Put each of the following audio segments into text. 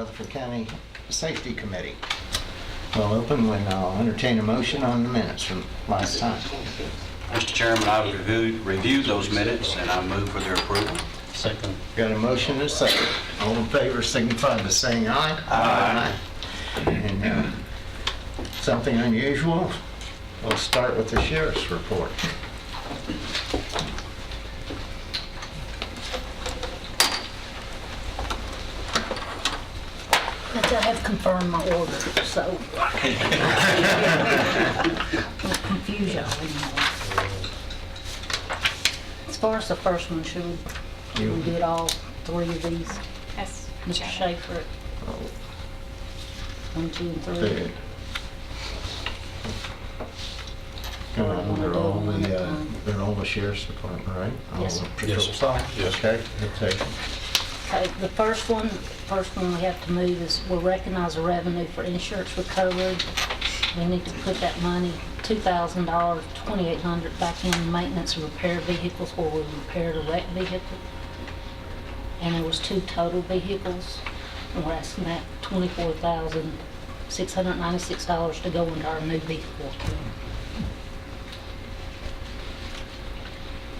Rutherford County Safety Committee. We'll open when I'll entertain a motion on the minutes from last time. Mr. Chairman, I reviewed those minutes and I move for their approval. Second. Got a motion and a second. All in favor signify by saying aye. Aye. And something unusual, we'll start with the sheriff's report. But I have confirmed my order, so. Don't confuse y'all anymore. As far as the first one, should we did all three of these? Yes. Mr. Schaefer, 1, 2, and 3. They're they're all the sheriff's department, right? Yes. All the patrol Yes. side? Yes. Okay, okay. Okay, the first one we have to move is we'll recognize the revenue for insurance recovery. We need to put that money, $2,000, $2,800 back in maintenance and repair vehicles where we repaired a wrecked vehicle. And there was 2 total vehicles. And we're asking that $24,696 to go into our new vehicle account.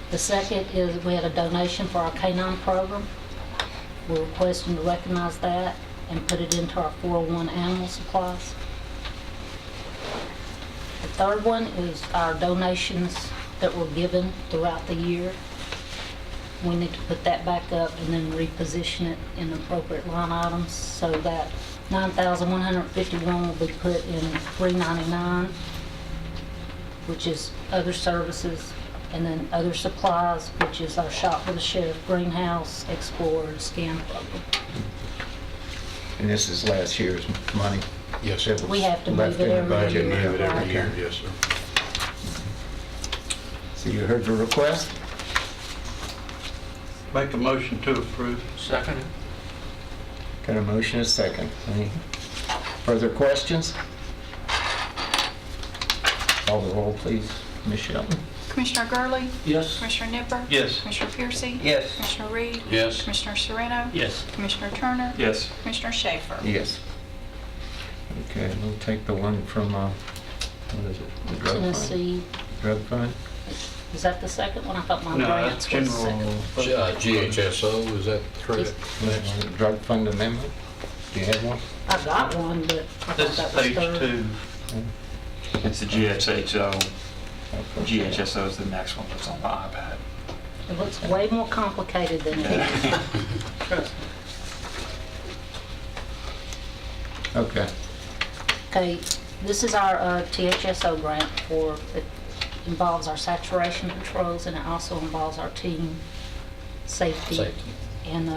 The second is we had a donation for our K-9 program. We're requesting to recognize that and put it into our 401 animal supplies. The third one is our donations that were given throughout the year. We need to put that back up and then reposition it in appropriate line items so that $9,151 will be put in $399, which is other services, and then other supplies, which is our Shop for the Sheriff, Greenhouse, Explorer, and Scan program. And this is last year's money? Yes, that sir. was We have to left move it in the every budget. year. Move it every Right. year, yes, sir. So you heard the request? Make a motion to approve. Second. Got a motion and a second. Any further questions? Call the roll, please. Ms. Shelton? Commissioner Gurley? Yes. Commissioner Nipper? Yes. Commissioner Piercy? Yes. Commissioner Reed? Yes. Commissioner Sereno? Yes. Commissioner Turner? Yes. Commissioner Schaefer? Yes. Okay, we'll take the one from, what is it? The drug fund? Tennessee, Drug fund? is that the second one? I thought my No, grants that's was the general. second. GHSO, is that correct? Drug fund amendment? Do you have one? I got one, but I thought This is that was page third. 2. It's the GHSO. GHSO is the next one that's on the iPad. It looks way more complicated than it is. Trust me. Okay. Okay, this is our THSO grant for, it involves our saturation controls and it also involves our team safety. Safety. And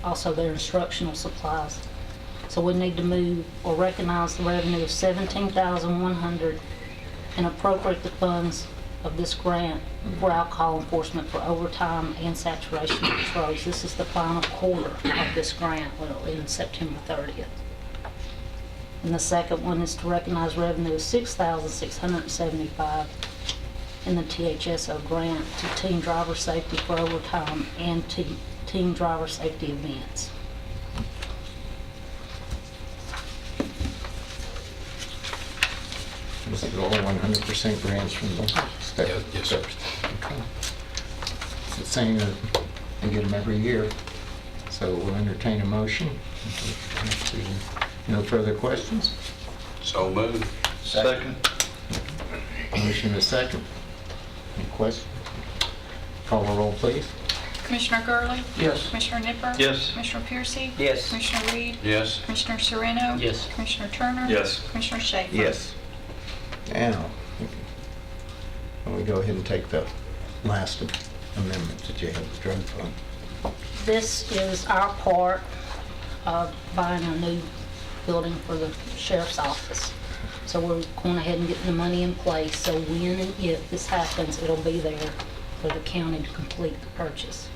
also their instructional supplies. So we need to move or recognize the revenue of $17,100 and appropriate the funds of this grant for alcohol enforcement for overtime and saturation controls. This is the final quarter of this grant, will end September 30th. And the second one is to recognize revenue of $6,675 in the THSO grant to team driver safety for overtime and team driver safety events. This is all 100% grants from the state. Yes, sir. Okay. It's the same, we get them every year. So we'll entertain a motion. No further questions? So moved. Second. Motion is second. Any questions? Call the roll, please. Commissioner Gurley? Yes. Commissioner Nipper? Yes. Commissioner Piercy? Yes. Commissioner Reed? Yes. Commissioner Sereno? Yes. Commissioner Turner? Yes. Commissioner Schaefer? Now, we go ahead and take the last amendment that you have, the drug fund. This is our part of buying a new building for the sheriff's office. So we're going ahead and getting the money in place, so when and if this happens, it'll be there for the county to complete the purchase.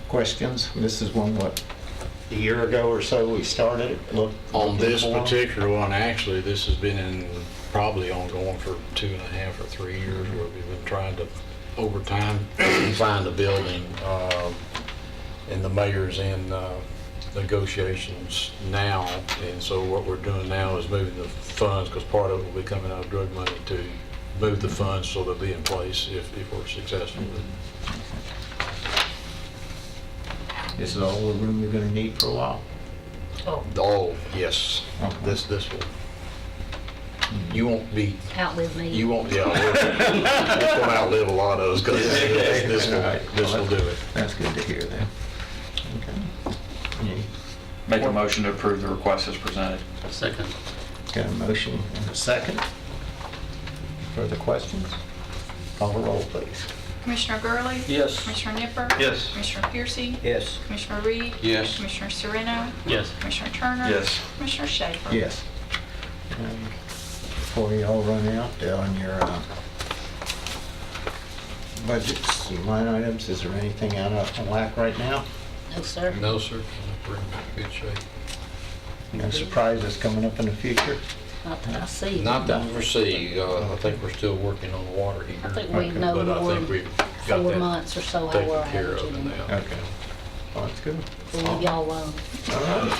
Questions? This is one, what, a year ago or so we started it? Looked On this for 'em? particular one, actually, this has been in probably ongoing for 2.5 or 3 years, where we've been trying to, over time, find a building. And the mayor's in negotiations now, and so what we're doing now is moving the funds, because part of it will be coming out of drug money, to move the funds so they'll be in place if we're successful with it. This is all the room you're gonna need for a while. Oh, yes, Okay. this will. You won't be, Outlive me. you won't, yeah, it's gonna outlive a lot of us, because this will do it. That's good to hear then. Okay. Any- Make a motion to approve the request as presented. Second. Got a motion and a second. Further questions? Call the roll, please. Commissioner Gurley? Yes. Commissioner Nipper? Yes. Commissioner Piercy? Yes. Commissioner Reed? Yes. Commissioner Sereno? Yes. Commissioner Turner? Yes. Commissioner Schaefer? Yes. Before you all run out on your budgets and line items, is there anything out of whack right now? No, sir. No, sir, we're in good shape. No surprises coming up in the future? Not that I see. Not that we foresee, I think we're still working on the water heater. I think we Okay. know But I more think than we've got 4 that months or so how we're taken care of averaging. now. Okay. Well, that's good. We'll leave y'all alone. All right.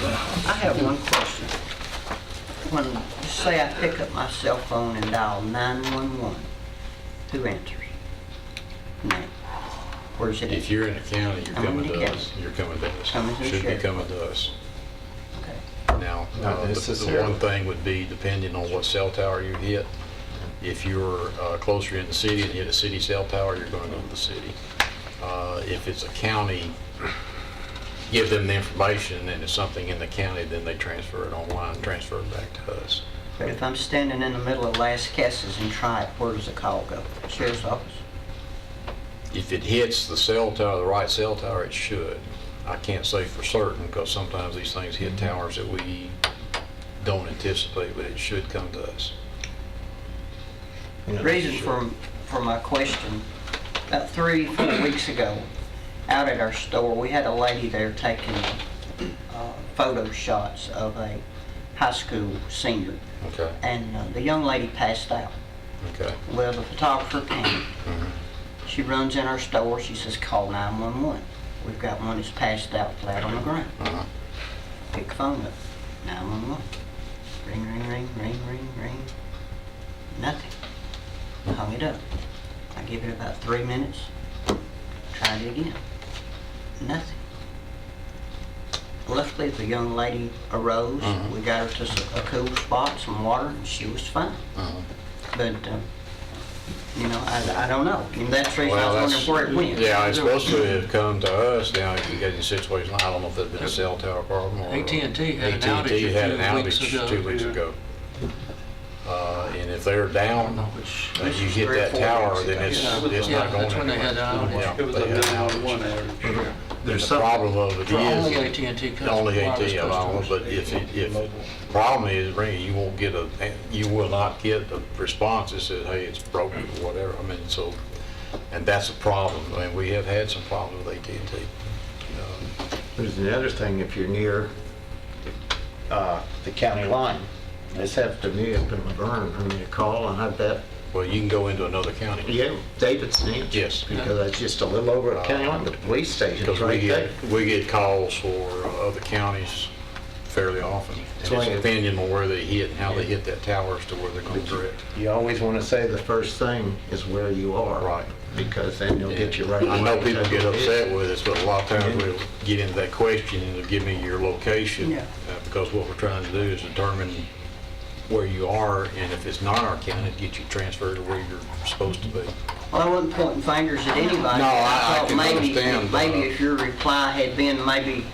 I have one question. When, say I pick up my cell phone and dial 911, who answers? No. Where's it? If you're in a county, you're I'm in coming the to county. us, you're coming to us. Coming to the Should be sheriff. coming to us. Okay. Now, Not the necessarily. one thing would be depending on what cell tower you hit. If you're closer in the city and hit a city cell tower, you're going to go to the city. If it's a county, give them the information, and it's something in the county, then they transfer it online, transfer it back to us. But if I'm standing in the middle of Las Casas and Tripe, where does the call go? Sheriff's office? If it hits the cell tower, the right cell tower, it should. I can't say for certain, because sometimes these things hit towers that we don't anticipate, but it should come to us. Yeah. Reason for my question, about 3-4 weeks ago, out at our store, we had a lady there taking photo shots of a high school senior, Okay, and the young lady passed out. okay. Well, the photographer came. She runs in our store, she says, call 911. We've got one that's passed out flat on the ground. Uh-huh. Pick the phone up, 911. Ring, ring, ring, ring, ring, ring. Nothing. Hung it up. I give it about 3 minutes. Tried it again. Nothing. Luckily, the young lady arose. We got her to a cool spot, some water, and she was fine. Uh-huh. But, you know, I don't know. And that's the reason I was wondering where it went. Yeah, it's supposed to have come to us. Now, if you get in a situation, I don't know if there's been a cell tower problem or. AT&T had an AT&T outage had an a few weeks outage ago. 2 weeks ago. And if they're down, This you was hit 3 or that 4 tower, weeks then ago. it's Yeah, not going that's when they had the anywhere. outage. Yeah, they had an outage. And the problem of it For only is, AT&T customers. only wireless AT&T alone, customers. but if problem is, ringing, you will not get a response that says, hey, it's broken or whatever. I mean, so, and that's a problem. I mean, we have had some problems with AT&T. There's another thing, if you're near the county line, this happened to me up in Laverne, I made a call, and I bet, Well, you can go into another county. yeah, Davidson answered. Yes. Because that's just a little over at county line, but the police station's Because right there. we get calls for other counties fairly often. And So it's I- depending on where they hit and how they hit that tower as to where they're going direct. You always want to say the first thing is where you are. Right. Because then they'll get you right. I know away. people get upset with us, but a lot of times we'll get into that question and they'll give me your location. Yeah. Because what we're trying to do is determine where you are, and if it's not our county, get you transferred to where you're supposed to be. Well, I wasn't pointing fingers at anybody. No, I thought can understand, Maybe if your reply had been, maybe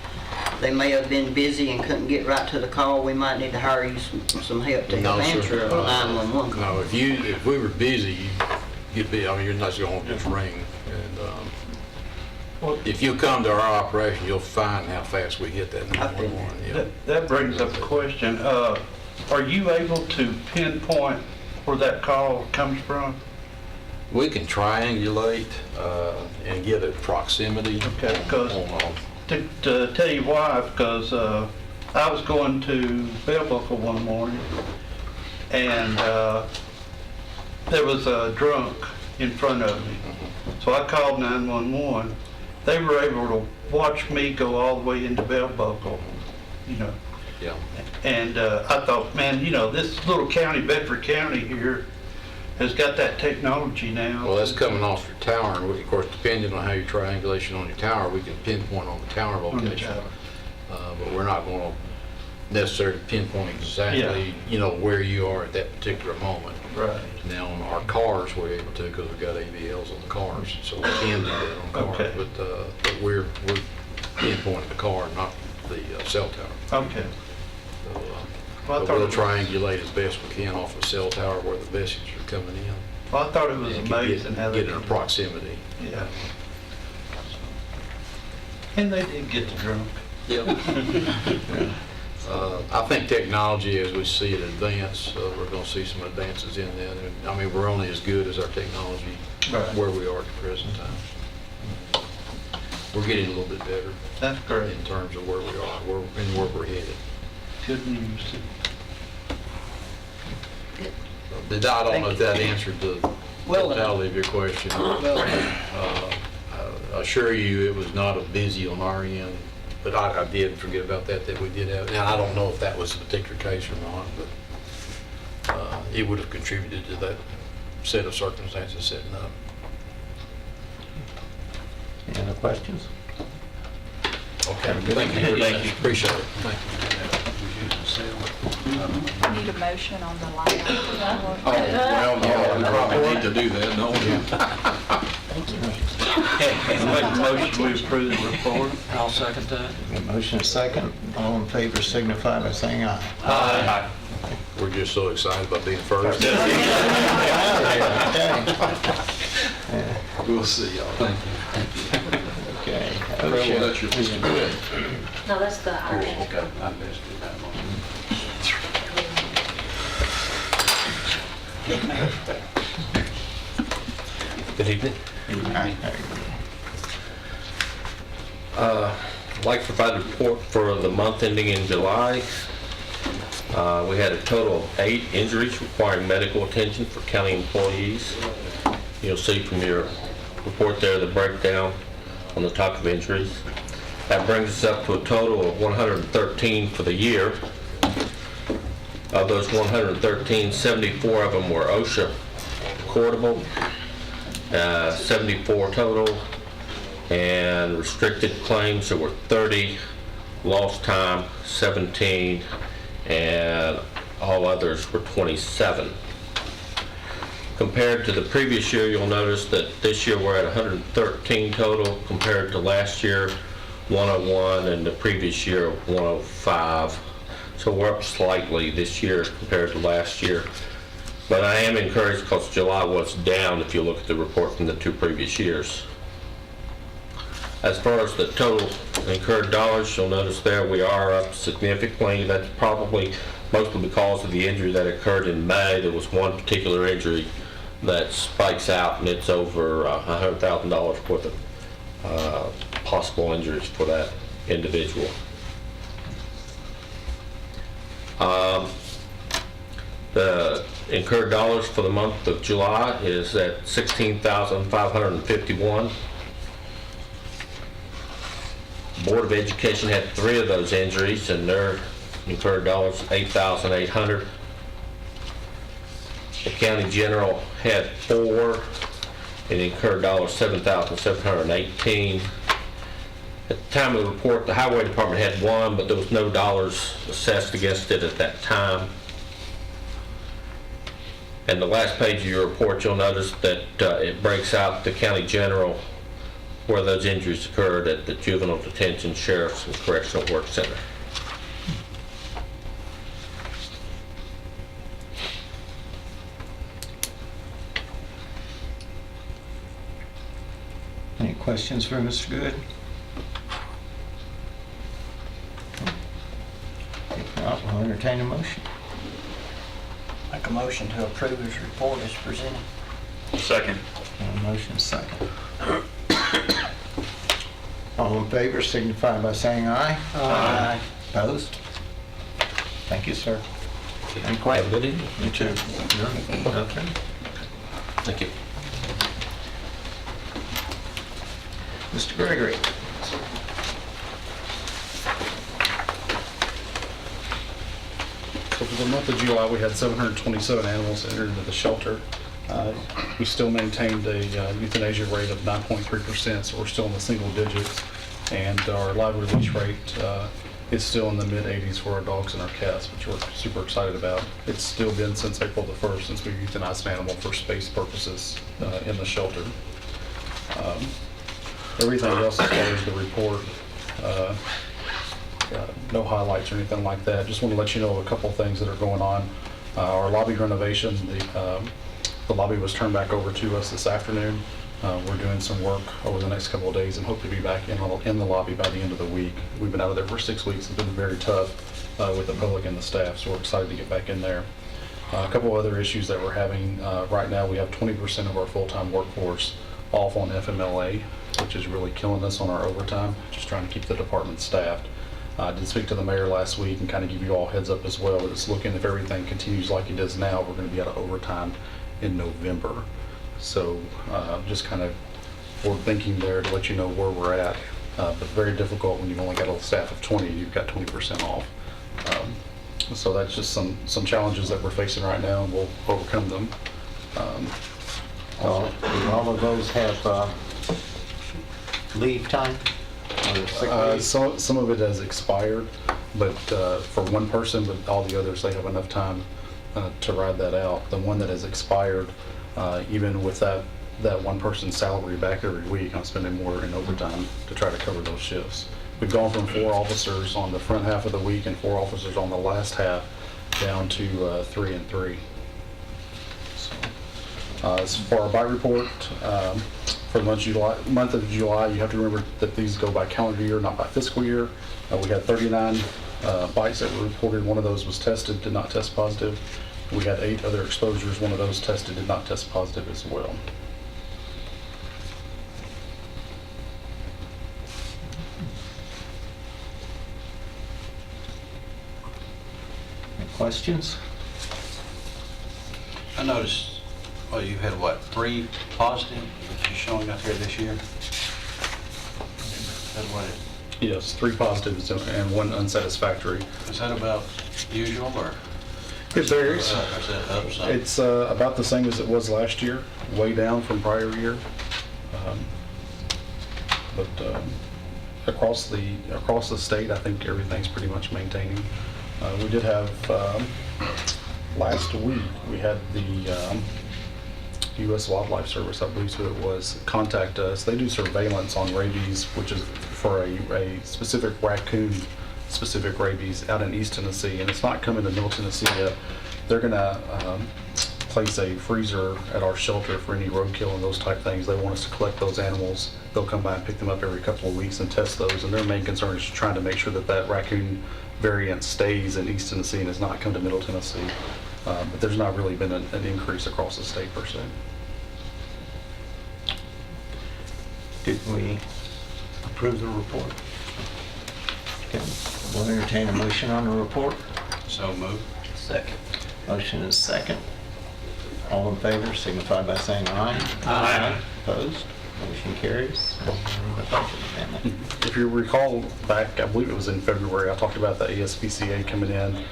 they may have been busy and couldn't get right to the call, we might need to hire you some help to No, help sir. answer a 911 call. No, if we were busy, you'd be, I mean, you're not just going to just ring. And if you come to our operation, you'll find how fast we hit that 911. Yeah. That brings up a question. Are you able to pinpoint where that call comes from? We can triangulate and get a proximity. Okay, 'cause- on- To tell you why, because I was going to Bell Buckle one morning, and there was a drunk in front of me. So I called 911. They were able to watch me go all the way into Bell Buckle, you know. Yeah. And I thought, man, you know, this little county, Bedford County here, has got that technology now. Well, that's coming off your tower, and of course, depending on how your triangulation on your tower, we can pinpoint on the tower On the location. tower. But we're not going to necessarily pinpoint exactly, you know, where you are at that particular moment. Right. Now, on our cars, we're able to, because we've got AVLs on the cars, so we can do that on cars. Okay. But we're pinpointing the car, not the cell tower. Okay. So, Well, I but thought we'll it- triangulate as best we can off a cell tower where the messages are coming in. Well, I thought it was And can amazing how they get in a did. proximity. Yeah. And they did get the drunk. I think technology, as we see it advance, we're going to see some advances in that. And, I mean, we're only as good as our technology Right. where we are at the present time. We're getting a little bit better That's great. in terms of where we are and where we're headed. Good news. I don't know if that answered the Well, totality of your question. I assure you, it was not a busy on our end, but I did forget about that we did have. Now, I don't know if that was the particular case or not, but it would have contributed to that set of circumstances setting up. Any other questions? Okay, thank you. Thank you. Appreciate it. Thank you. Need a motion on the line item. Oh, well, yeah, we probably need to do that, don't we? Thank you. Make a motion, we approve the report. I'll second that. Got a motion and a second. All in favor signify by saying aye. We're just so excited about being first. Okay. We'll see y'all. Thank you. Okay. Well, that's your Mr. Good. No, that's the Irish. Okay, I missed it that one. Good evening. Aye. I'd like to provide a report for the month ending in July. We had a total of 8 injuries requiring medical attention for county employees. You'll see from your report there the breakdown on the type of injuries. That brings us up to a total of 113 for the year. Of those 113, 74 of them were OSHA recordable, 74 total, and restricted claims, there were 30, lost time 17, and all others were 27. Compared to the previous year, you'll notice that this year we're at 113 total compared to last year 101 and the previous year 105. So we're up slightly this year compared to last year. But I am encouraged because July was down if you look at the report from the 2 previous years. As far as the total incurred dollars, you'll notice there we are up significantly. That's probably mostly because of the injury that occurred in May. There was one particular injury that spikes out, and it's over $100,000 worth of possible injuries for that individual. The incurred dollars for the month of July is at $16,551. Board of Education had 3 of those injuries, and their incurred dollars $8,800. The County General had 4 and incurred dollars $7,718. At the time of the report, the Highway Department had 1, but there was no dollars assessed against it at that time. And the last page of your report, you'll notice that it breaks out the County General where those injuries occurred at the Juvenile Detention, Sheriff's, and Correctional Work Center. Any questions for Mr. Good? If not, we'll entertain a motion. Make a motion to approve his report as presented. Second. A motion second. All in favor signify by saying aye. Aye. Opposed? Thank you, sir. Any questions? Have a good evening. You too. No? Okay. Thank you. Mr. Gregory? So for the month of July, we had 727 animals entered into the shelter. We still maintained a euthanasia rate of 9.3%, so we're still in the single digits. And our live release rate is still in the mid-80s for our dogs and our cats, which we're super excited about. It's still been since April the 1st since we euthanized an animal for space purposes in the shelter. Everything else as far as the report, no highlights or anything like that. Just want to let you know of a couple things that are going on. Our lobby renovation, the lobby was turned back over to us this afternoon. We're doing some work over the next couple of days and hope to be back in the lobby by the end of the week. We've been out of there for 6 weeks. It's been very tough with the public and the staff, so we're excited to get back in there. A couple of other issues that we're having. Right now, we have 20% of our full-time workforce off on FMLA, which is really killing us on our overtime, just trying to keep the department staffed. I did speak to the mayor last week and kind of give you all heads up as well, but it's looking, if everything continues like it is now, we're going to be out of overtime in November. So just kind of forward thinking there to let you know where we're at. But very difficult when you've only got a staff of 20, you've got 20% off. So that's just some challenges that we're facing right now, and we'll overcome them. All of those have leave time? Or sick leave? Some of it has expired, but for one person, but all the others, they have enough time to ride that out. The one that has expired, even with that one person's salary back every week, I'm spending more in overtime to try to cover those shifts. We've gone from 4 officers on the front half of the week and 4 officers on the last half down to 3 and 3. So, as for our bite report, for the month of July, you have to remember that these go by calendar year, not by fiscal year. We had 39 bites that were reported. One of those was tested, did not test positive. We had 8 other exposures. One of those tested, did not test positive as well. Any questions? I noticed, well, you had what, 3 positive that you're showing up here this year? Is that what Yes, 3 positives and 1 unsatisfactory. is that about usual, or It varies. is that up some? It's about the same as it was last year, way down from prior year. But across the state, I think everything's pretty much maintaining. We did have, last week, we had the U.S. Wildlife Service, I believe is who it was, contact us. They do surveillance on rabies, which is for a specific raccoon-specific rabies out in East Tennessee, and it's not coming to Middle Tennessee yet. They're going to place a freezer at our shelter for any roadkill and those type things. They want us to collect those animals. They'll come by and pick them up every couple of weeks and test those, and their main concern is trying to make sure that that raccoon variant stays in East Tennessee and has not come to Middle Tennessee. But there's not really been an increase across the state per se. Did we approve the report? Okay, we'll entertain a motion on the report. So moved. Second. Motion is second. All in favor signify by saying aye. Aye. Opposed? Motion carries. The budget amendment. If you recall back, I believe it was in February, I talked about the ASPCA coming in,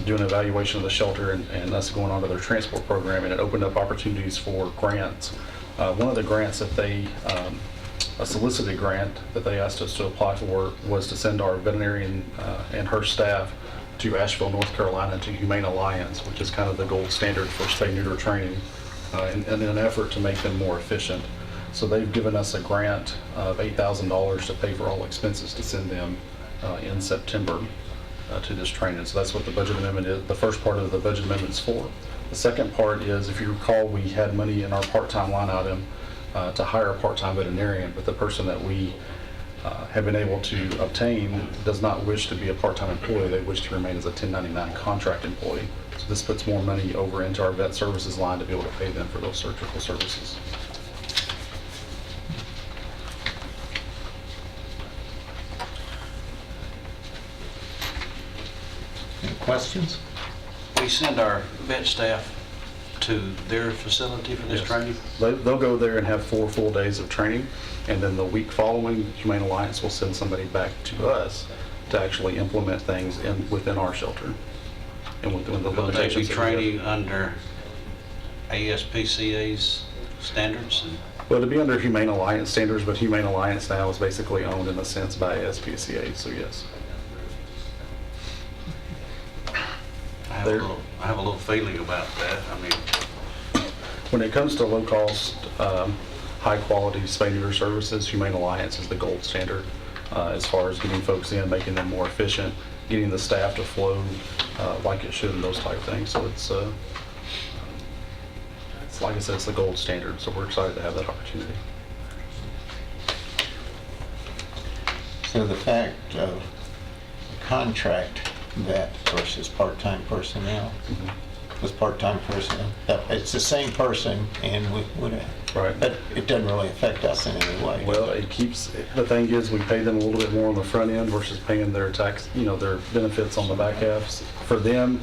doing an evaluation of the shelter and us going on to their transport program, and it opened up opportunities for grants. One of the grants that they, a solicited grant that they asked us to apply for was to send our veterinarian and her staff to Asheville, North Carolina to Humane Alliance, which is kind of the gold standard for spay-neuter training, in an effort to make them more efficient. So they've given us a grant of $8,000 to pay for all expenses to send them in September to this training. So that's what the budget amendment is. The first part of the budget amendment is for. The second part is, if you recall, we had money in our part-time line item to hire a part-time veterinarian, but the person that we have been able to obtain does not wish to be a part-time employee. They wish to remain as a 1099 contract employee. So this puts more money over into our vet services line to be able to pay them for those surgical services. Any questions? we send our vet staff to their facility for this Yes. training? They'll go there and have 4 full days of training, and then the week following, Humane Alliance will send somebody back to us to actually implement things within our shelter and within the Will they be limitations. that we have. training under ASPCA's standards? Well, to be under Humane Alliance standards, but Humane Alliance now is basically owned in a sense by SPCA, so yes. I have a little feeling about that. I mean, When it comes to low-cost, high-quality spay-neuter services, Humane Alliance is the gold standard as far as getting folks in, making them more efficient, getting the staff to flow like it should, and those type of things. So it's like I said, it's the gold standard, so we're excited to have that opportunity. So the fact of contract vet versus part-time personnel, with part-time personnel, it's the same person and we would, Right. but it doesn't really affect us in any way. Well, the thing is, we pay them a little bit more on the front end versus paying their tax, their benefits on the back half. For them,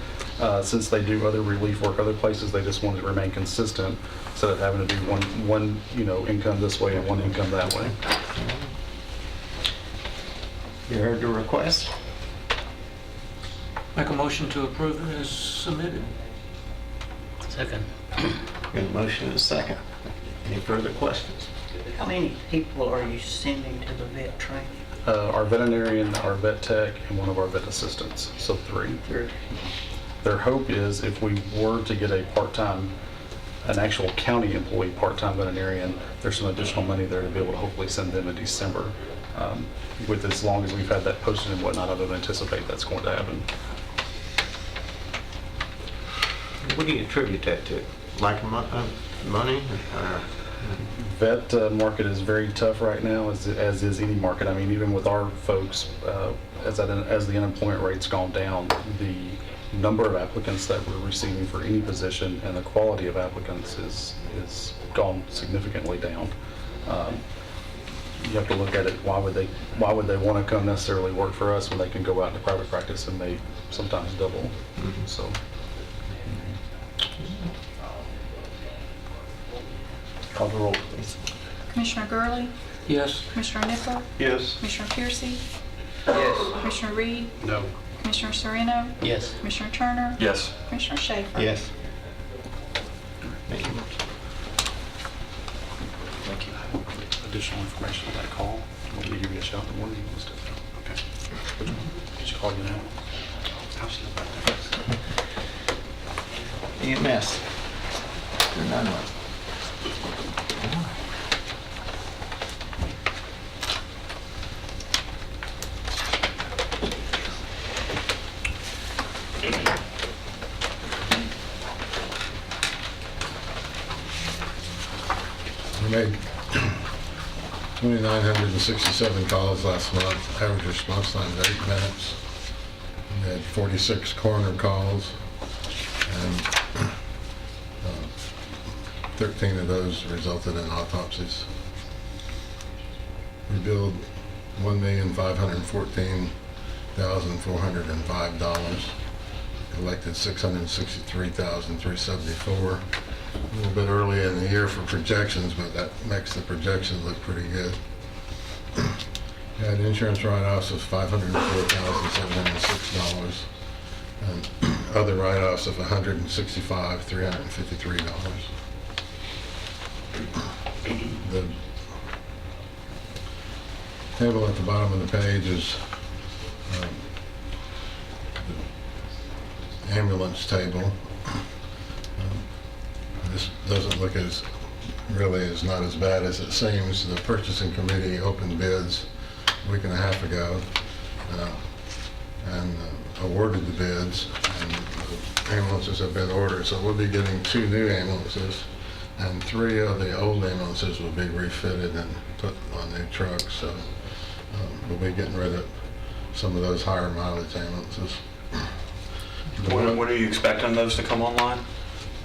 since they do other relief work other places, they just want to remain consistent instead of having to do one income this way and one income that way. You heard the request? Make a motion to approve it as submitted. Second. Got a motion and a second. Any further questions? How many people are you sending to the vet training? Our veterinarian, our vet tech, and one of our vet assistants, so 3. Their hope is if we were to get an actual county employee part-time veterinarian, there's some additional money there to be able to hopefully send them in December. With as long as we've had that posted and whatnot, I don't anticipate that's going to happen. What do you attribute that to? Lack of money? Vet market is very tough right now, as is any market. I mean, even with our folks, as the unemployment rate's gone down, the number of applicants that we're receiving for any position and the quality of applicants is gone significantly down. You have to look at it, why would they want to come necessarily work for us when they can go out into private practice and make sometimes double? So. Call the roll, please. Commissioner Gurley? Yes. Commissioner Niffler? Yes. Commissioner Piercy? Yes. Commissioner Reed? No. Commissioner Sereno? Yes. Commissioner Turner? Yes. Commissioner Schaefer? Yes. Thank you. Additional information on that call. You want me to give you a shout in the morning? Okay. Which one? Did she call you now? I'll see about that. EMS. Your 911. We made 2,967 calls last month, average response time is 8 minutes. We had 46 coroner calls, and 13 of those resulted in autopsies. We billed $1,514,405, collected $663,374. A little bit early in the year for projections, but that makes the projections look pretty good. We had insurance write-offs of $504,706 and other write-offs of $165,353. The table at the bottom of the page is the ambulance table. This doesn't look not as bad as it seems. The purchasing committee opened bids a week and a half ago and awarded the bids, and the ambulances have been ordered. So we'll be getting 2 new ambulances, and 3 of the old ambulances will be refitted and put on new trucks. So we'll be getting rid of some of those higher mileage ambulances. When are you expecting those to come online?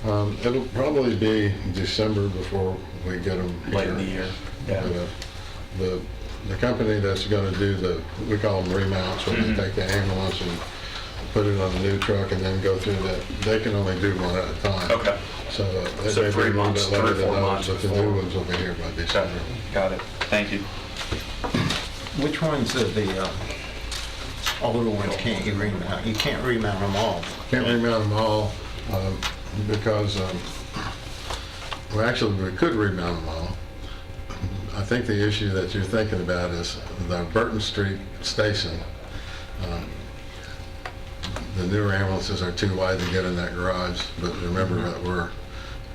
It'll probably be December before we get them here. Late in the year. Yeah. The company that's going to do we call them remounts, where they take the ambulance and put it on a new truck and then go through that. They can only do one at a time. Okay. So they So may be 3 a little months, bit later 3 or 4 than those, months but the before. new ones will be here by Okay, December. got it. Thank you. Which ones of the older ones can't you remount? You can't remount them all. Can't remount them all because, well, actually, we could remount them all. I think the issue that you're thinking about is the Burton Street station. The newer ambulances are too wide to get in that garage, but remember that we're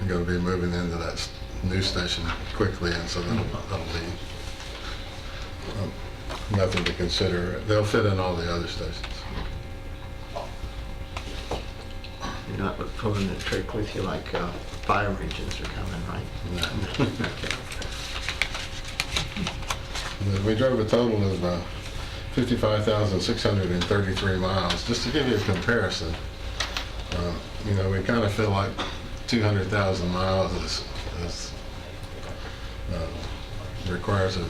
going to be moving into that new station quickly, and so that'll be nothing to consider. They'll fit in all the other stations. You're not pulling the trick with you like fire engines are coming, right? No. Okay. We drove a total of 55,633 miles. Just to give you a comparison, you know, we kind of feel like 200,000 miles requires a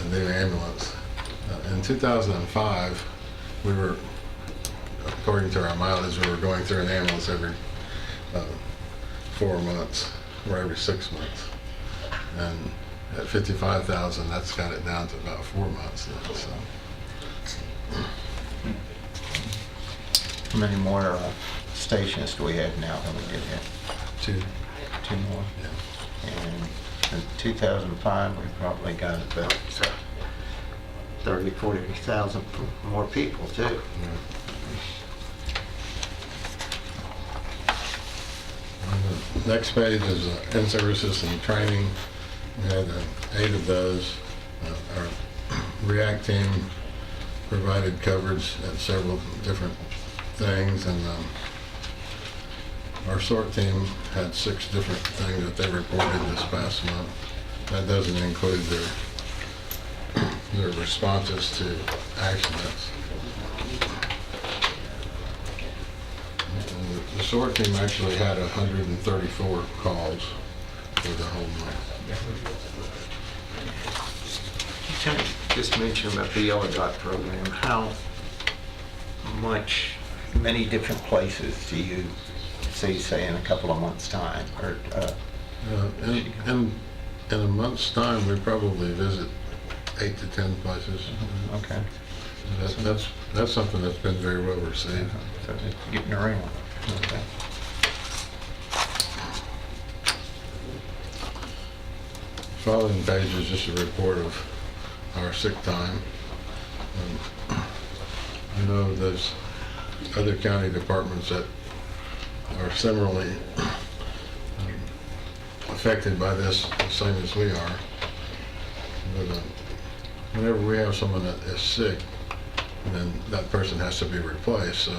new ambulance. In 2005, we were, according to our mileage, we were going through an ambulance every 4 months or every 6 months. And at 55,000, that's got it down to about 4 months now, so. How many more stations do we have now than we did have? 2. 2 more? Yeah. And in 2005, we probably got about 30, 40,000 more people too. The next page is in-services and training. We had 8 of those. Our REACT team provided coverage at several different things, and our SORT team had 6 different things that they reported this past month. That doesn't include their responses to accidents. And the SORT team actually had 134 calls for the whole month. Can you just mention about the Yellow Dot program? How many different places do you see, say, in a couple of months' time? Or In a month's time, we probably visit 8 to 10 places. Okay. That's something that's been very well received. So it's getting around. Okay. Following page is just a report of our sick time. I know there's other county departments that are similarly affected by this, the same as we are. But whenever we have someone that is sick, then that person has to be replaced.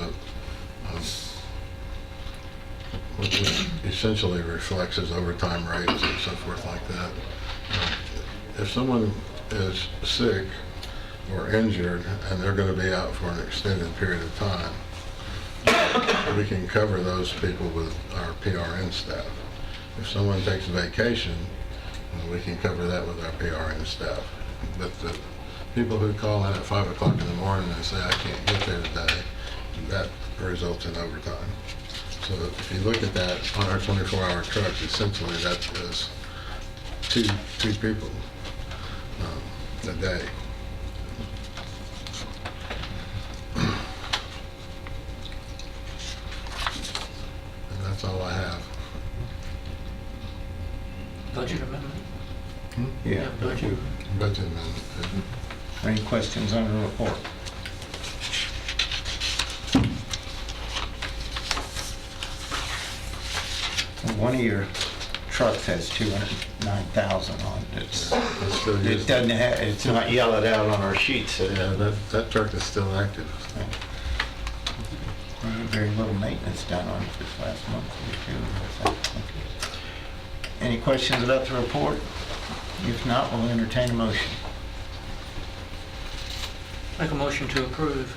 Which essentially reflects his overtime rates and so forth like that. If someone is sick or injured and they're going to be out for an extended period of time, we can cover those people with our PRN staff. If someone takes a vacation, we can cover that with our PRN staff. But the people who call in at 5 o'clock in the morning and say, I can't get there today, that results in overtime. So if you look at that on our 24-hour trucks, essentially that is two people a day. And that's all I have. Budget amendment? Yeah. Budget. Budget amendment. Any questions on the report? One of your trucks has 209,000 on it. It doesn't have, it's not yellowed out on our sheets. Yeah, that truck is still active. Very little maintenance done on it this last month. Any questions about the report? If not, we'll entertain a motion. Make a motion to approve.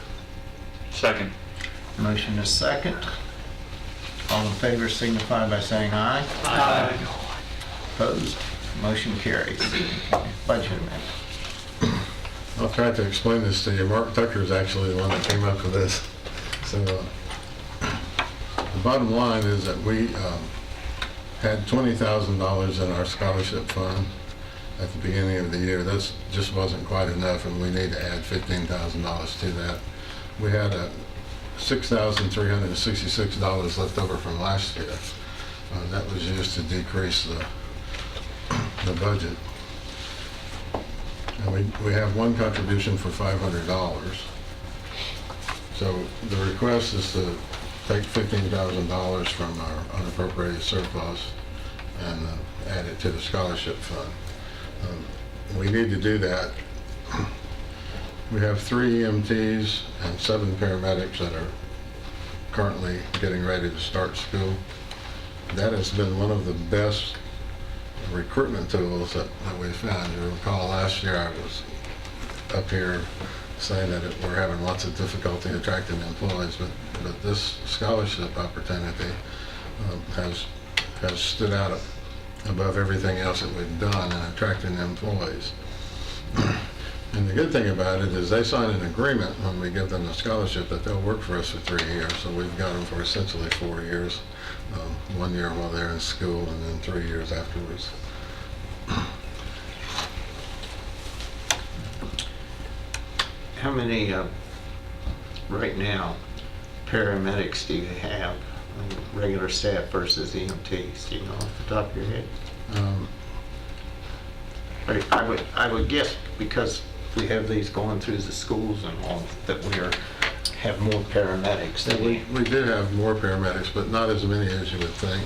Second. Motion is second. All in favor signify by saying aye. Aye. Opposed? Motion carries. Budget amendment. I'll try to explain this to you. Mark Tucker is actually the one that came up with this. So the bottom line is that we had $20,000 in our scholarship fund at the beginning of the year. That just wasn't quite enough, and we need to add $15,000 to that. We had $6,366 left over from last year. That was used to decrease the budget. And we have one contribution for $500. So the request is to take $15,000 from our unappropriated surplus and add it to the scholarship fund. We need to do that. We have 3 EMTs and 7 paramedics that are currently getting ready to start school. That has been one of the best recruitment tools that we've found. You recall last year I was up here saying that we're having lots of difficulty attracting employees, but this scholarship opportunity has stood out above everything else that we've done in attracting employees. And the good thing about it is they sign an agreement when we give them the scholarship that they'll work for us for 3 years. So we've got them for essentially 4 years, 1 year while they're in school and then 3 years afterwards. How many, right now, paramedics do you have, regular staff versus EMTs? Do you know off the top of your head? I would guess because we have these going through the schools and all, that have more paramedics than We do have more paramedics, but not as many as you would think.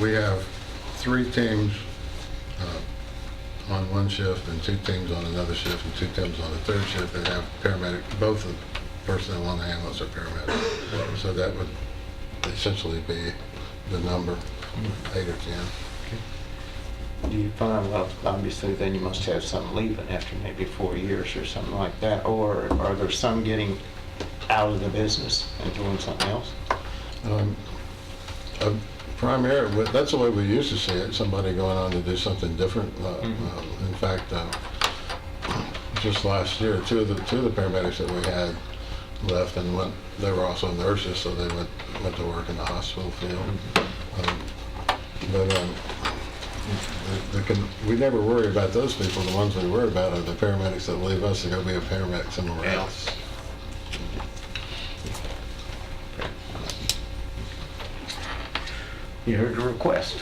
We have 3 teams on one shift and 2 teams on another shift and 2 teams on a third shift that have paramedic. Both the personnel on the ambulance are paramedics. So that would essentially be the number, 8 or 10. Do you find, well, obviously then you must have some leaving after maybe 4 years or something like that, or are there some getting out of the business and doing something else? Primarily, that's the way we used to see it, somebody going on to do something different. In fact, just last year, two of the paramedics that we had left and they were also nurses, so they went to work in the hospital field. We never worry about those people. The ones we worry about are the paramedics that leave us to go be a paramedic somewhere else. You heard the request.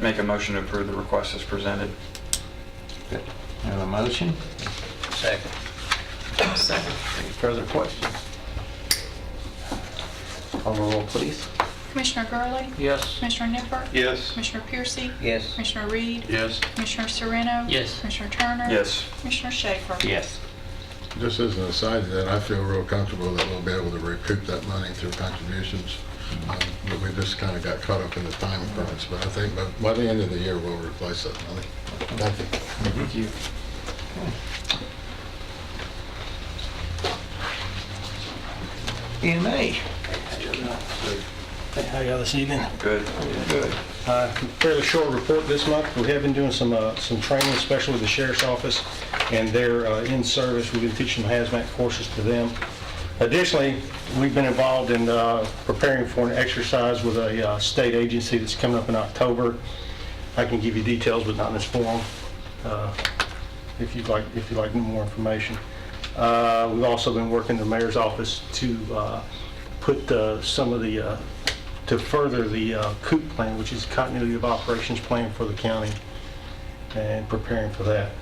Make a motion to approve the request as presented. Good. Have a motion? Second. Second. Any further questions? Call the roll, please. Commissioner Gurley? Yes. Commissioner Nippert? Yes. Commissioner Piercy? Yes. Commissioner Reed? Yes. Commissioner Sereno? Yes. Commissioner Turner? Yes. Commissioner Schaefer? Yes. Just as an aside to that, I feel real comfortable that we'll be able to recoup that money through contributions. But we just kind of got caught up in the time crunch. But I think by the end of the year, we'll replace that money. Thank you. Thank you. EMA. How y'all this evening? Good. Good. Fairly short report this month. We have been doing some training, especially with the sheriff's office and their in service. We've been teaching hazmat courses to them. Additionally, we've been involved in preparing for an exercise with a state agency that's coming up in October. I can give you details, but not in this forum. If you'd like more information. We've also been working the mayor's office to put some of the to further the COOP plan, which is Continuity of Operations Plan for the county, and preparing for that.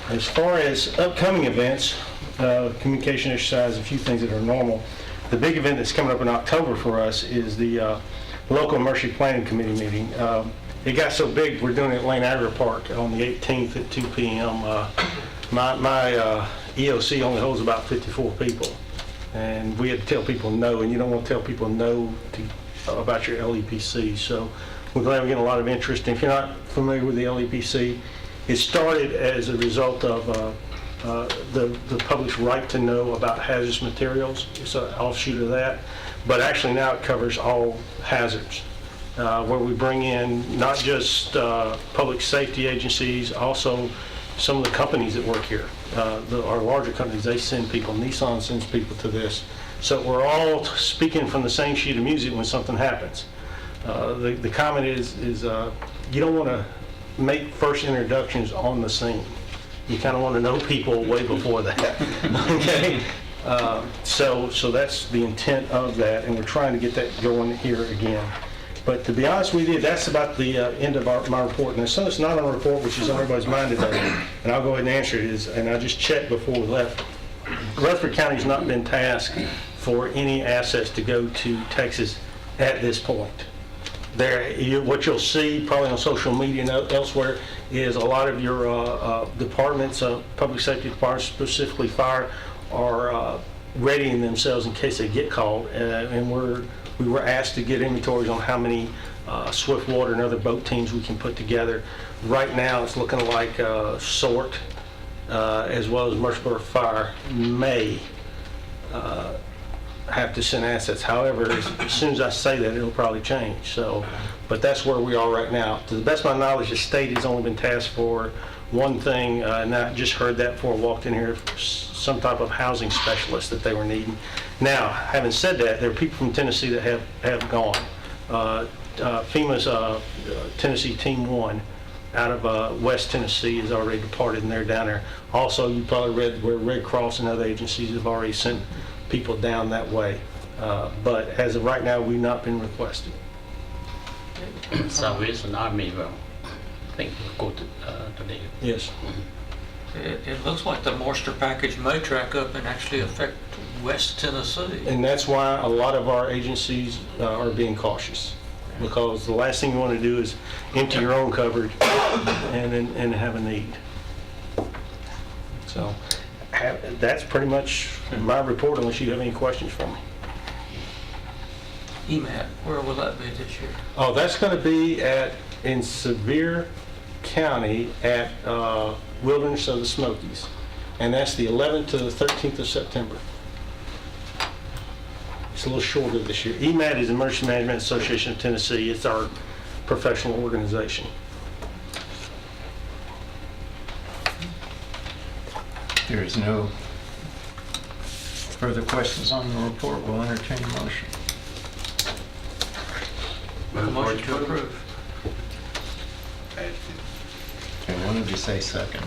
As far as upcoming events, communication exercise, a few things that are normal. The big event that's coming up in October for us is the local emergency planning committee meeting. It got so big, we're doing it at Lane Agri Park on the 18th at 2 p.m. My EOC only holds about 54 people. And we had to tell people no, and you don't want to tell people no about your LEPC. So we're glad we're getting a lot of interest. And if you're not familiar with the LEPC, it started as a result of the public's right to know about hazardous materials. It's an offshoot of that. But actually now it covers all hazards. where we bring in not just public safety agencies, also some of the companies that work here. Our larger companies, they send people. Nissan sends people to this. So we're all speaking from the same sheet of music when something happens. The comment is you don't want to make first introductions on the scene. You kind of want to know people way before that. Okay? So that's the intent of that, and we're trying to get that going here again. But to be honest with you, that's about the end of my report. And there's something that's not on the report, which is on everybody's mind today, and I'll go ahead and answer it, and I just checked before we left. Rutherford County's not been tasked for any assets to go to Texas at this point. What you'll see probably on social media and elsewhere is a lot of your departments, public safety departments, specifically fire, are readying themselves in case they get called. And we were asked to get inventories on how many Swiftwater and other boat teams we can put together. Right now, it's looking like SORT, as well as Murfreesboro Fire, may have to send assets. However, as soon as I say that, it'll probably change. So, but that's where we are right now. To the best of my knowledge, the state has only been tasked for one thing, and I just heard that before I walked in here, some type of housing specialist that they were needing. Now, having said that, there are people from Tennessee that have gone. FEMA's Tennessee Team 1 out of West Tennessee has already departed, and they're down there. Also, you probably read where Red Cross and other agencies have already sent people down that way. But as of right now, we've not been requested. Salvation Army will, I think, will go today. Yes. It looks like the moisture package may track up and actually affect West Tennessee. And that's why a lot of our agencies are being cautious, because the last thing you want to do is empty your own cupboard and have a need. So that's pretty much my report, unless you have any questions for me. EMAT, where will that be this year? Oh, that's going to be in Sevier County at Wilderness of the Smokies, and that's the 11th to the 13th of September. It's a little shorter this year. EMAT is Emergency Management Association of Tennessee. It's our professional organization. There is no further questions on the report. We'll entertain a motion. Make a motion to approve. Okay, one of you say second.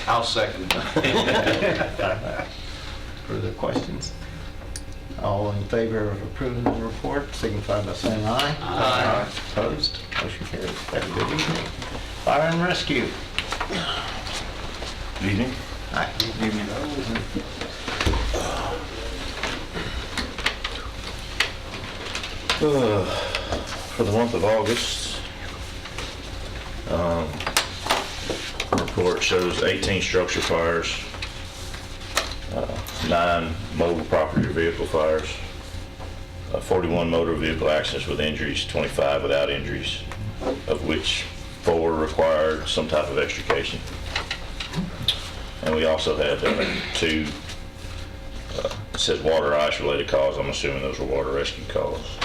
I'll second it. Further questions? All in favor of approving the report, signify by saying aye. Aye. Opposed? Motion carries. Have a good evening. Fire and Rescue. Good evening. Hi. Good evening. For the month of August, report shows 18 structure fires, 9 mobile property or vehicle fires, 41 motor vehicle accidents with injuries, 25 without injuries, of which 4 required some type of extrication. And we also had 2, it says water ice related calls. I'm assuming those were water rescue calls.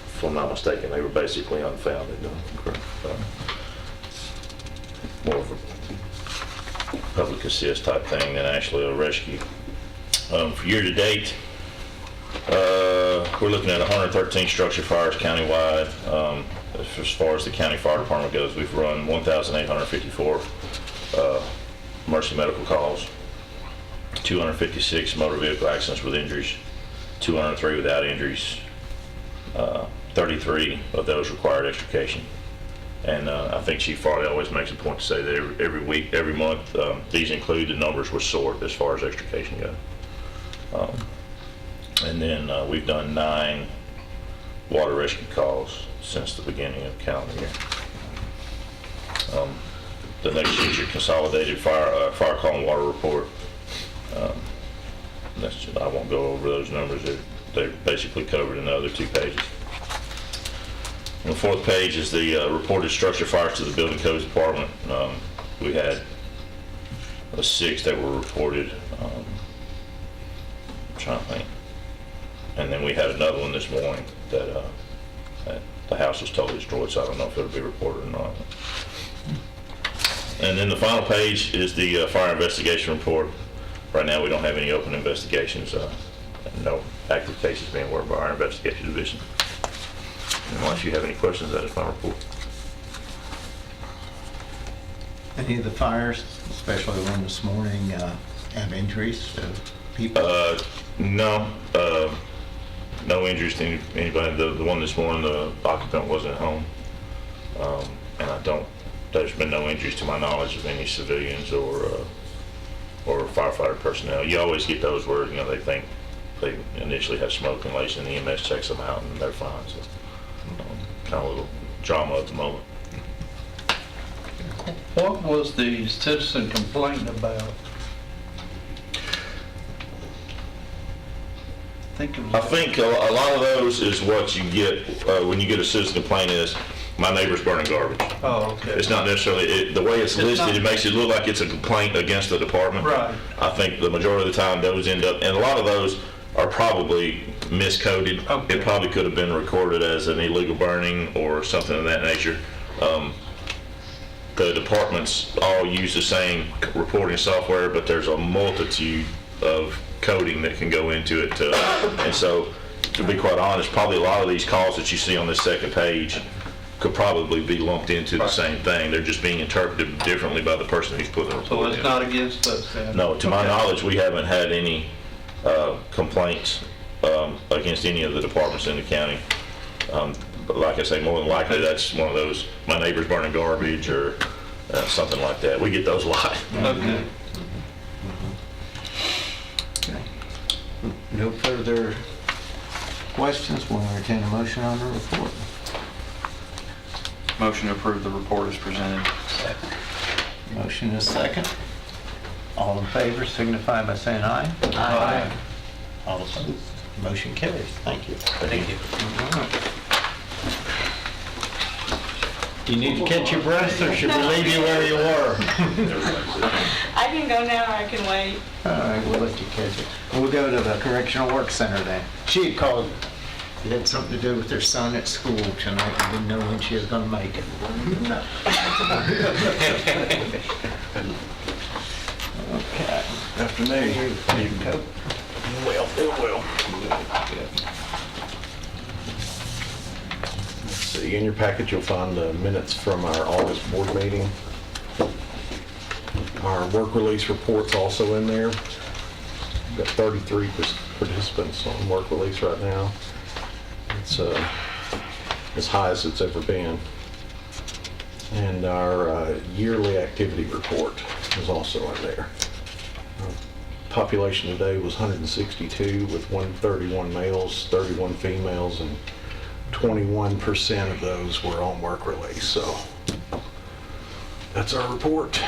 If I'm not mistaken, they were basically unfounded. More of a public assist type thing than actually a rescue. For year to date, we're looking at 113 structure fires countywide. As far as the county fire department goes, we've run 1,854 emergency medical calls, 256 motor vehicle accidents with injuries, 203 without injuries, 33 of those required extrication. And I think Chief Farley always makes a point to say that every week, every month, these include the numbers with SORT as far as extrication goes. And then we've done 9 water rescue calls since the beginning of the calendar year. The next sheet is your consolidated fire call and water report. I won't go over those numbers. They're basically covered in the other 2 pages. On the 4th page is the reported structure fires to the Building Codes Department. We had 6 that were reported. I'm trying to think. And then we had another one this morning that the house was totally destroyed, so I don't know if it'll be reported or not. And then the final page is the fire investigation report. Right now, we don't have any open investigations, no active cases being worked by our investigation division. Unless you have any questions, that is my report. Any of the fires, especially the one this morning, have injuries to people? No, no injuries to anybody. The one this morning, the occupant wasn't at home. And there's been no injuries to my knowledge of any civilians or firefighter personnel. You always get those where, they think they initially have smoke inhalation, and the EMS checks them out and they're fine. So, kind of a little drama at the moment. What was the citizen complaint about? I think a lot of those is what you get when you get a citizen complaint is, my neighbor's burning garbage. Oh, okay. It's not necessarily, the way it's listed, it makes it look like it's a complaint against the department. Right. I think the majority of the time those end up, and a lot of those are probably miscoded. Okay. It probably could have been recorded as an illegal burning or something of that nature. The departments all use the same reporting software, but there's a multitude of coding that can go into it. And so, to be quite honest, probably a lot of these calls that you see on this second page could probably be lumped into the same thing. They're just being interpreted differently by the person who's putting the report So in. it's not against us then? No, to my knowledge, we haven't had any complaints against any of the departments in the county. But like I say, more than likely, that's one of those, my neighbor's burning garbage or something like that. We get those a lot. Okay. Okay. No further questions, we'll entertain a motion on the report. Motion to approve the report is presented. Motion is second. All in favor signify by saying aye. Aye. All opposed, motion carries. Thank you. Thank you. Do you need to catch your breath, or should we leave you where you were? I can go now, or I can wait. All right, we'll let you catch it. We'll go to the Correctional Work Center then. She had called, it had something to do with her son at school tonight, and didn't know when she was gonna make it. Okay. Afternoon. Here you go. Well, doing well. Let's see, in your package, you'll find the minutes from our August board meeting. Our work release report's also in there. We've got 33 participants on work release right now. It's as high as it's ever been. And our yearly activity report is also in there. Population today was 162 with 131 males, 31 females, and 21% of those were on work release. So that's our report.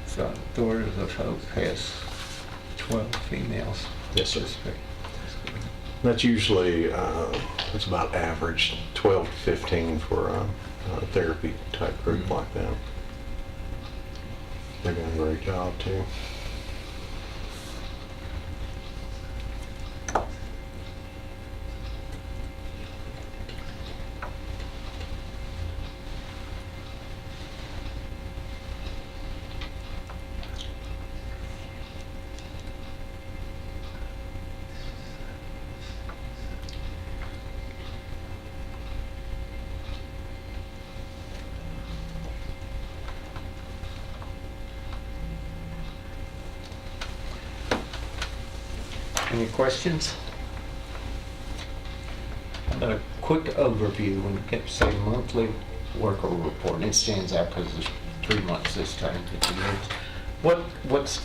So Daughters of Hope has 12 females. Yes, sir. That's usually, it's about average, 12 to 15 for a therapy type group like that. They're doing a great job too. Any questions? How about a quick overview when you get, say, monthly worker report? It stands out because there's 3 months this time to the year. What's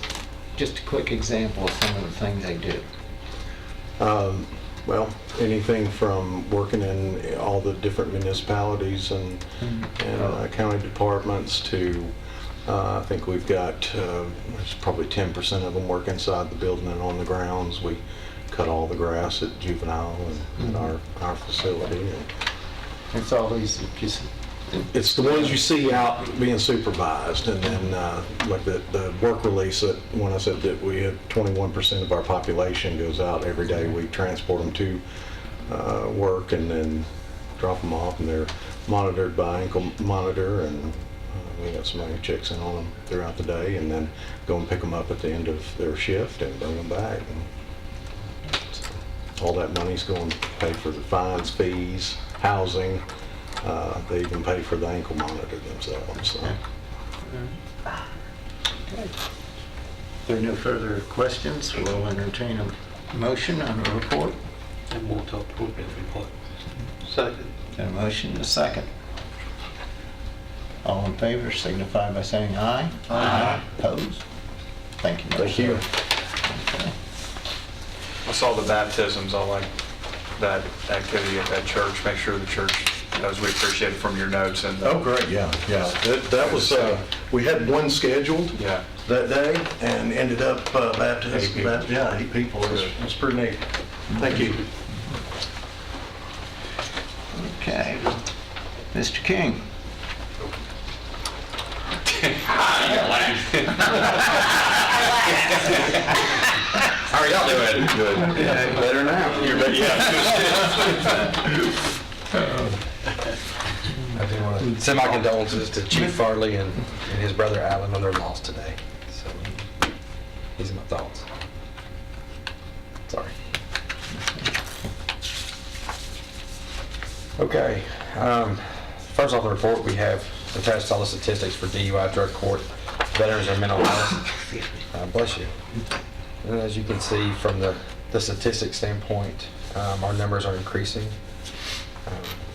just a quick example of some of the things they do? Well, anything from working in all the different municipalities and county departments to, I think we've got, there's probably 10% of them work inside the building and on the grounds. We cut all the grass at juvenile and our facility. It's always just It's the ones you see out being supervised, and then like the work release, that when I said that we had 21% of our population goes out every day, we transport them to work and then drop them off, and they're monitored by ankle monitor, and we got somebody who checks in on them throughout the day, and then go and pick them up at the end of their shift and bring them back. And so all that money's going to pay for the fines, fees, housing. They even pay for the ankle monitor themselves. So. If there are no further questions, we'll entertain a motion on the report. And more to approve it report. Second. Got a motion, a second. All in favor signify by saying aye. Aye. Opposed? Thank you. Thank you. Okay. I saw the baptisms. I like that activity at that church. Make sure the church knows we appreciate it from your notes. And Oh, great, yeah. That was, we had one scheduled yeah. that day and ended up baptizing, 8 people. yeah, 8 people. It was pretty neat. Thank you. Okay. Mr. King. How are y'all doing? Good. Better now. You're better, yeah. I do want to send my condolences to Chief Farley and his brother Alan on their loss today. So he's in my thoughts. Sorry. Okay. First off the report, we have attached all the statistics for DUI, drug court, veterans, and mental health. Bless you. And as you can see from the statistics standpoint, our numbers are increasing.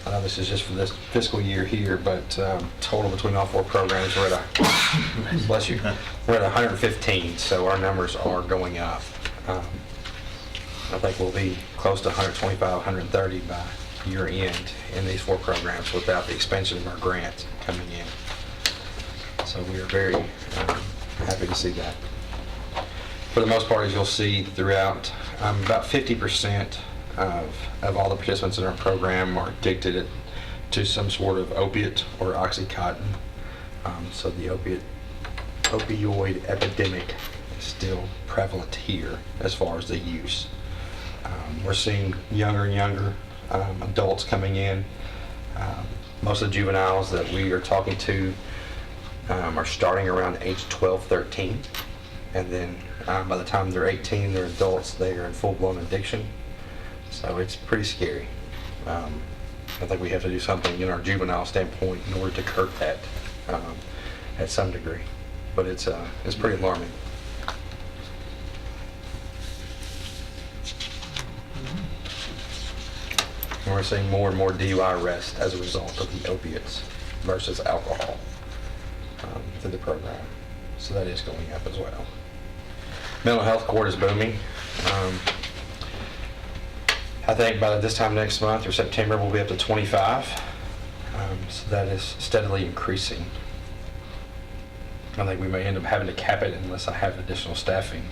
I know this is just for this fiscal year here, but total between all 4 programs, we're at bless you, we're at 115, so our numbers are going up. I think we'll be close to 125, 130 by year end in these 4 programs without the expansion of our grant coming in. So we are very happy to see that. For the most part, as you'll see throughout, about 50% of all the participants in our program are addicted to some sort of opiate or Oxycontin. So the opioid epidemic is still prevalent here as far as the use. We're seeing younger and younger adults coming in. Most of the juveniles that we are talking to are starting around age 12, 13. And then by the time they're 18, they're adults, they are in full-blown addiction. So it's pretty scary. I think we have to do something in our juvenile standpoint in order to curb that at some degree. But it's pretty alarming. And we're seeing more and more DUI arrests as a result of the opiates versus alcohol through the program. So that is going up as well. Mental health court is booming. I think by this time next month or September, we'll be up to 25. So that is steadily increasing. I think we may end up having to cap it unless I have additional staffing.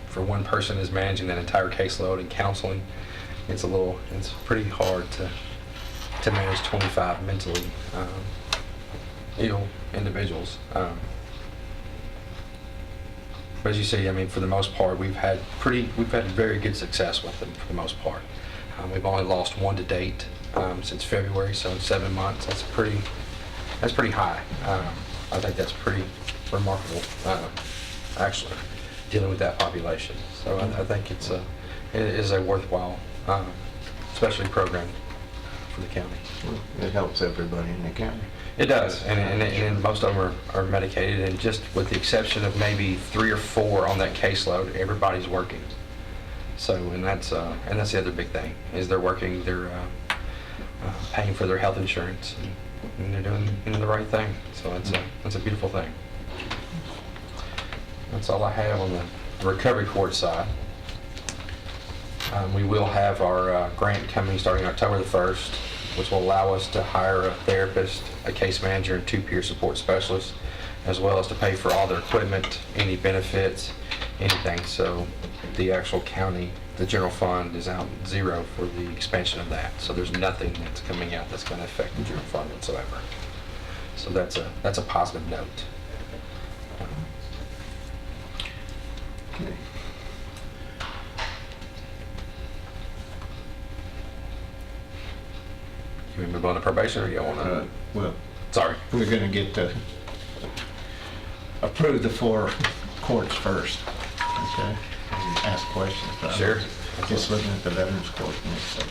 For one person is managing that entire caseload and counseling, it's pretty hard to manage 25 mentally ill individuals. But as you see, I mean, for the most part, we've had very good success with them for the most part. We've only lost 1 to date since February, so in 7 months, that's pretty high. I think that's pretty remarkable, actually, dealing with that population. So I think it is a worthwhile, especially program for the county. It helps everybody in the county. It does, and most of them are medicated, and just with the exception of maybe 3 or 4 on that caseload, everybody's working. So, and that's the other big thing, is they're working, they're paying for their health insurance, and they're doing the right thing. So it's a beautiful thing. That's all I have on the recovery court side. We will have our grant coming starting October the 1st, which will allow us to hire a therapist, a case manager, and 2 peer support specialists, as well as to pay for all their equipment, any benefits, anything. So the actual county, the general fund is out 0 for the expansion of that. So there's nothing that's coming out that's going to affect the general fund whatsoever. So that's a positive note. Okay. You want to move on to probation, or you want to? Well, Sorry. we're gonna get to approve the 4 courts first, okay? And ask questions. but I'm Sure. Just looking at the Veterans Court next.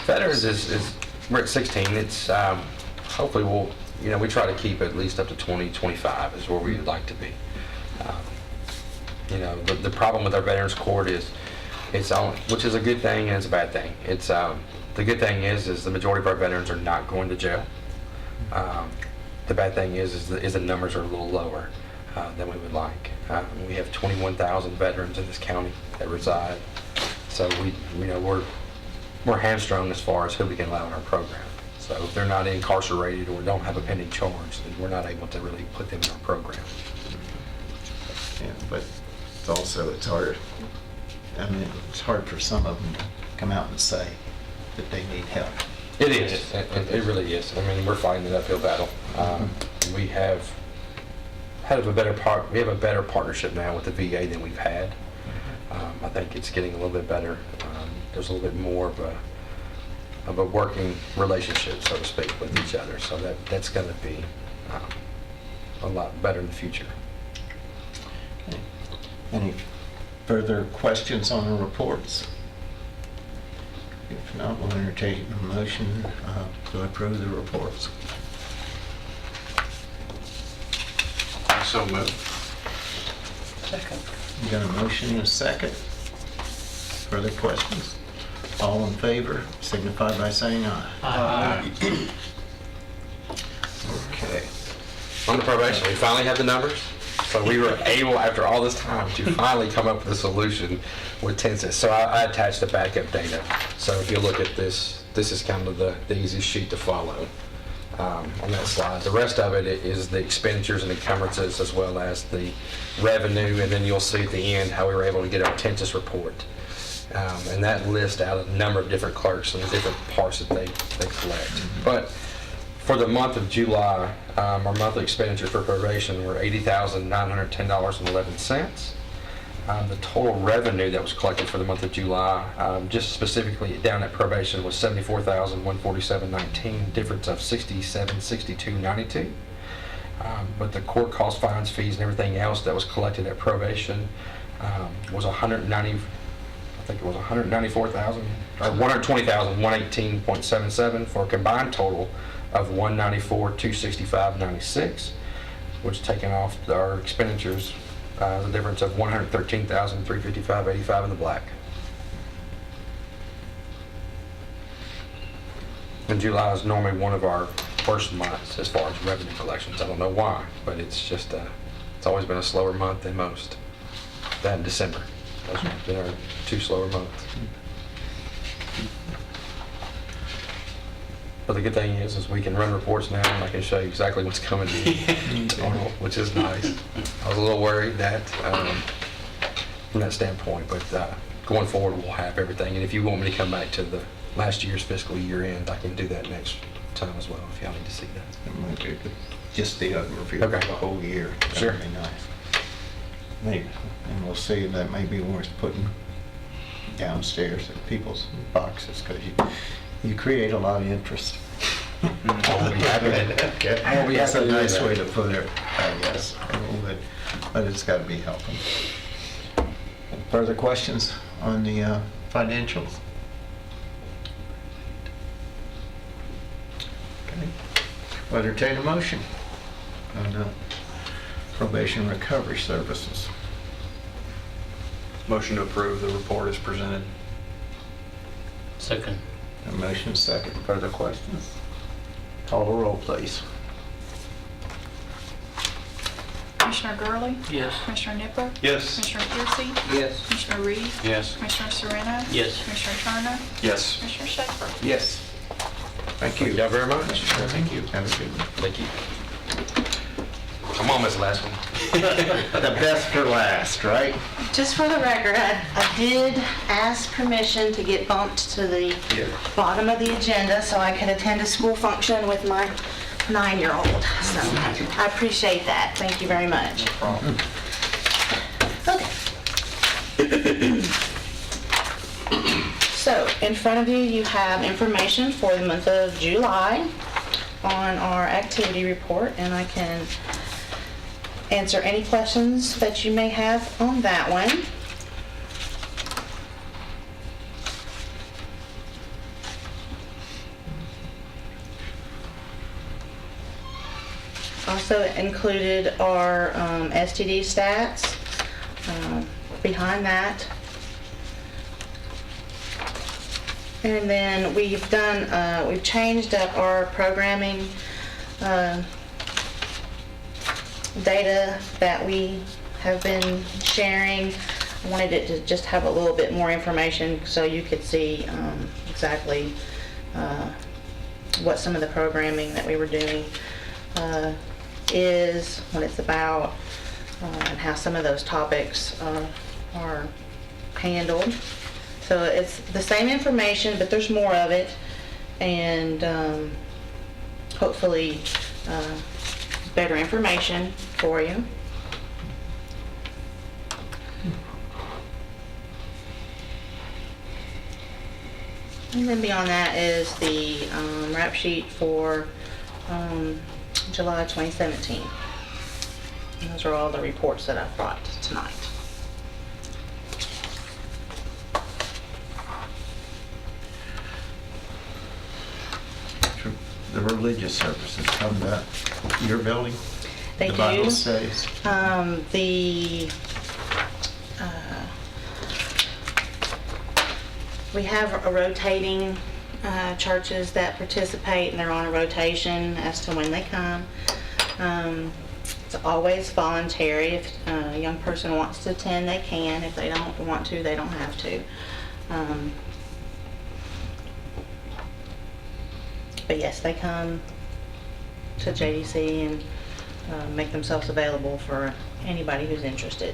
Veterans is we're at 16. It's hopefully we try to keep at least up to 20, 25 is where we would like to be. The problem with our Veterans Court is it's on, which is a good thing and it's a bad thing. It's the good thing is the majority of our veterans are not going to jail. The bad thing is the numbers are a little lower than we would like. We have 21,000 veterans in this county that reside, so we're hamstrung as far as who we can allow in our program. So if they're not incarcerated or don't have a pending charge, then we're not able to really put them in our program. Yeah, but it's hard. I mean, it's hard for some of them to come out and say that they need help. It is. It really is. I mean, we're fighting an uphill battle. We have a better partnership now with the VA than we've had. I think it's getting a little bit better. There's a little bit more of a working relationship, so to speak, with each other. So that's going to be a lot better in the future. Okay. Any further questions on the reports? If not, we'll entertain a motion to approve the reports. So moved. Second. You got a motion and a second? Further questions? All in favor, signify by saying aye. Aye. Okay. On the probation, we finally have the numbers. So we were able, after all this time, to finally come up with a solution with Tensis. So I attached the backup data. So if you look at this, this is kind of the easiest sheet to follow on that slide. The rest of it is the expenditures and encumbrances as well as the revenue. And then you'll see at the end how we were able to get our Tensis report. And that lists out a number of different clerks and the different parts that they collect. But for the month of July, our monthly expenditures for probation were $80,910.11. The total revenue that was collected for the month of July, just specifically down at probation, was $74,147.19, difference of $67,62.92. But the court cost, fines, fees, and everything else that was collected at probation was $120,118.77 for a combined total of $194,265.96, which taking off our expenditures, the difference of $113,355.85 in the black. And July is normally one of our worst months as far as revenue collections. I don't know why, but it's just it's always been a slower month than most. That and December. Those have been our 2 slower months. But the good thing is we can run reports now and I can show you exactly what's coming in total, which is nice. I was a little worried that from that standpoint, but going forward we'll have everything. And if you want me to come back to the last year's fiscal year end, I can do that next time as well if y'all need to see that. That might be good. Just the overview of Okay. the whole year. Sure. That'd be nice. Maybe, and we'll see if that may be worth putting downstairs in people's boxes, because you create a lot of interest. Okay. That's a nice way to put it, I guess. But it's got to be helping. Further questions on the financials? Okay. We'll entertain a motion on probation recovery services. Motion to approve the report is presented. Second. A motion second. Further questions? Call the roll, please. Commissioner Gurley? Yes. Commissioner Nipper? Yes. Commissioner Piercy? Yes. Commissioner Reed? Yes. Commissioner Serena? Yes. Commissioner Turner? Yes. Commissioner Schaefer? Yes. Thank you. Thank y'all very much. Thank you. Have a good one. Thank you. Come on, Miss Last One. The best for last, right? Just for the record, I did ask permission to get bumped to the bottom of the agenda so I could attend a school function with my 9-year-old. So I appreciate that. Thank you very much. Okay. So in front of you, you have information for the month of July on our activity report, and I can answer any questions that you may have on that one. Also included are STD stats behind that. And then we've changed up our programming data that we have been sharing. I wanted it to just have a little bit more information so you could see exactly what some of the programming that we were doing is, what it's about, and how some of those topics are handled. So it's the same information, but there's more of it, and hopefully better information for you. And then beyond that is the rap sheet for July 2017. And those are all the reports that I've brought tonight. The religious services come to your building? They the do. Bible studies? We have a rotating churches that participate, and they're on a rotation as to when they come. It's always voluntary. If a young person wants to attend, they can. If they don't want to, they don't have to. But yes, they come to JDC and make themselves available for anybody who's interested.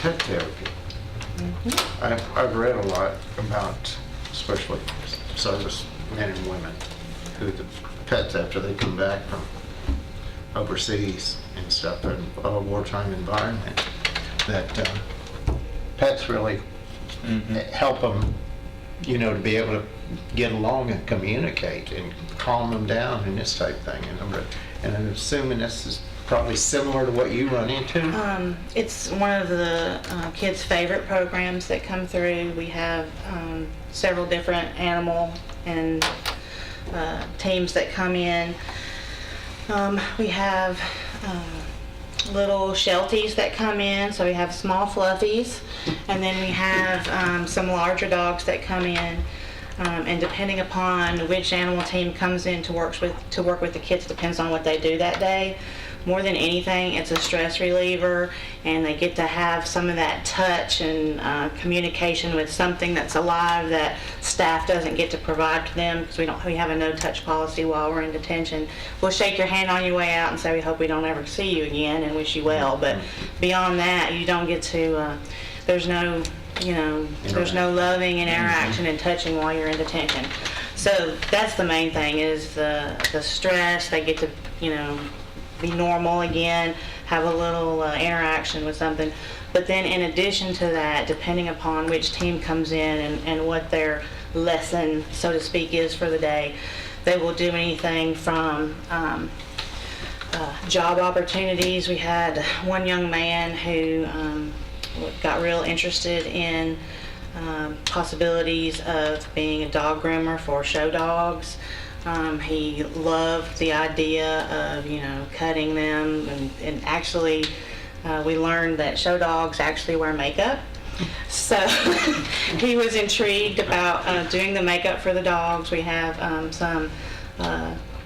Pet therapy. I've read a lot about, especially service men and women, who the pets, after they come back from overseas and stuff, in a wartime environment, that pets really help them, to be able to get along and communicate and calm them down and this type thing. And I'm assuming this is probably similar to what you run into? It's one of the kids' favorite programs that come through. We have several different animal and teams that come in. We have little shelties that come in, so we have small fluffies, and then we have some larger dogs that come in. And depending upon which animal team comes in to work with the kids, depends on what they do that day. More than anything, it's a stress reliever, and they get to have some of that touch and communication with something that's alive that staff doesn't get to provide to them, because we have a no-touch policy while we're in detention. We'll shake your hand on your way out and say we hope we don't ever see you again and wish you well, but beyond that, you don't get to. There's no loving and interaction and touching while you're in detention. So that's the main thing, is the stress. They get to be normal again, have a little interaction with something. But then in addition to that, depending upon which team comes in and what their lesson, so to speak, is for the day, they will do anything from job opportunities. We had one young man who got real interested in possibilities of being a dog groomer for show dogs. He loved the idea of, cutting them, and actually we learned that show dogs actually wear makeup. So he was intrigued about doing the makeup for the dogs. We have some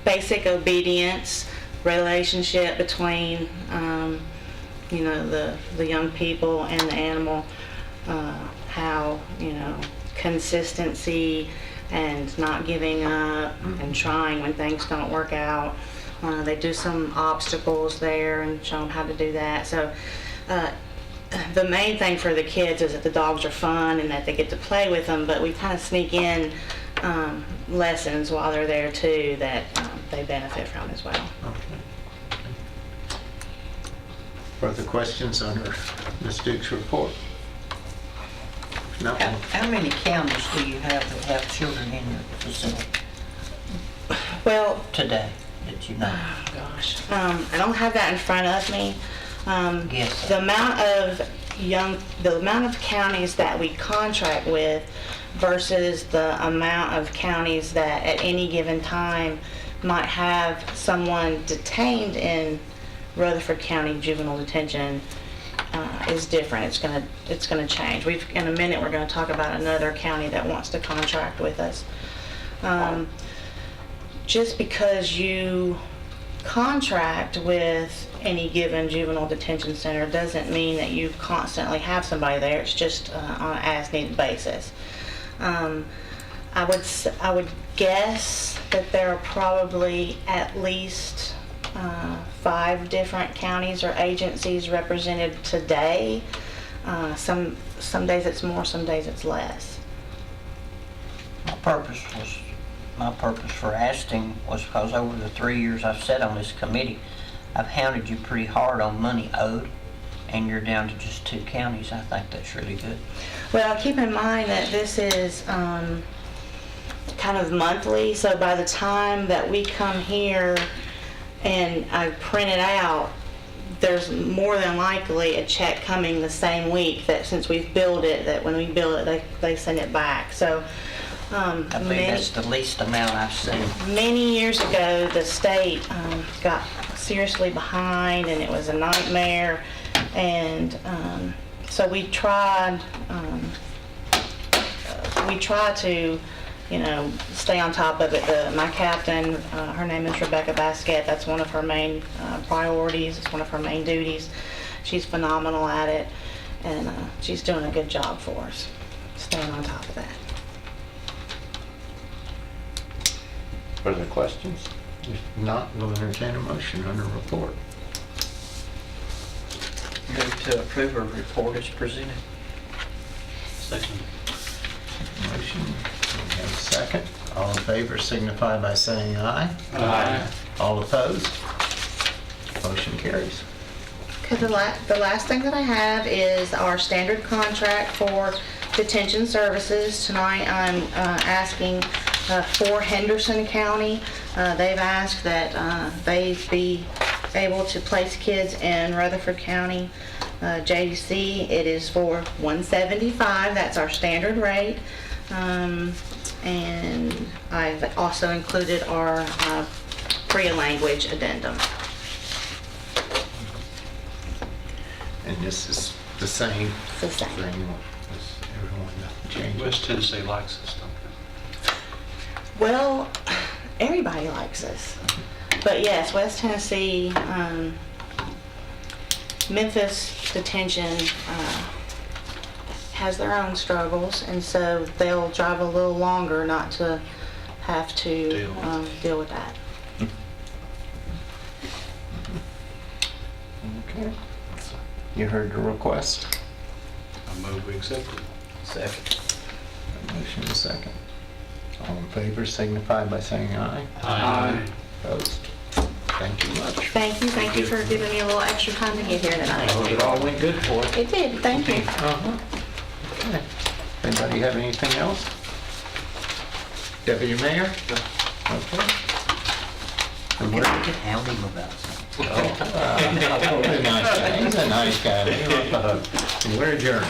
basic obedience relationship between the young people and the animal, how consistency and not giving up and trying when things don't work out. They do some obstacles there and show them how to do that. So the main thing for the kids is that the dogs are fun and that they get to play with them, but we kind of sneak in lessons while they're there too that they benefit from as well. Okay. Further questions under Ms. Duke's report? No. How many counties do you have that have children in your facility Well, today that you know? gosh, I don't have that in front of me. Yes. The amount of counties that we contract with versus the amount of counties that at any given time might have someone detained in Rutherford County Juvenile Detention is different. It's gonna change. In a minute, we're gonna talk about another county that wants to contract with us. Just because you contract with any given juvenile detention center doesn't mean that you constantly have somebody there. It's just on an as-needed basis. I would guess that there are probably at least 5 different counties or agencies represented today. Some days it's more, some days it's less. My purpose for asking was because over the 3 years I've sat on this committee, I've hounded you pretty hard on money owed, and you're down to just 2 counties. I think that's really good. Well, keep in mind that this is kind of monthly, so by the time that we come here and I print it out, there's more than likely a check coming the same week that since we've billed it, that when we bill it, they send it back. So I think that's the least amount I've seen. many years ago, the state got seriously behind, and it was a nightmare. And so we tried to, stay on top of it. My captain, her name is Rebecca Basquette. That's one of her main priorities. It's one of her main duties. She's phenomenal at it, and she's doing a good job for us, staying on top of that. Further questions? If not, we'll entertain a motion on the report. Move to approve a report as presented. Second. Motion, we have a second. All in favor signify by saying aye. Aye. All opposed? Motion carries. Okay, the last thing that I have is our standard contract for detention services. Tonight I'm asking for Henderson County. They've asked that they be able to place kids in Rutherford County JDC. It is for $175. That's our standard rate. And I've also included our PREA language addendum. And this is the same The same. for anyone, everyone, nothing changes. West Tennessee likes this, don't they? Well, everybody likes us. But yes, West Tennessee, Memphis Detention has their own struggles, and so they'll drive a little longer not to have to deal with that. Okay. You heard the request. I move we accept it. Second. A motion and a second. All in favor signify by saying aye. Aye. Opposed? Thank you much. Thank you for giving me a little extra time to get here tonight. I hope it all went good for you. It did, thank you. Uh-huh. Okay. Anybody have anything else? Deputy Mayor? Okay. And We we're- can hound him about something. He's a nice guy. He's a nice guy. Leave him up a hug. And we're adjourned.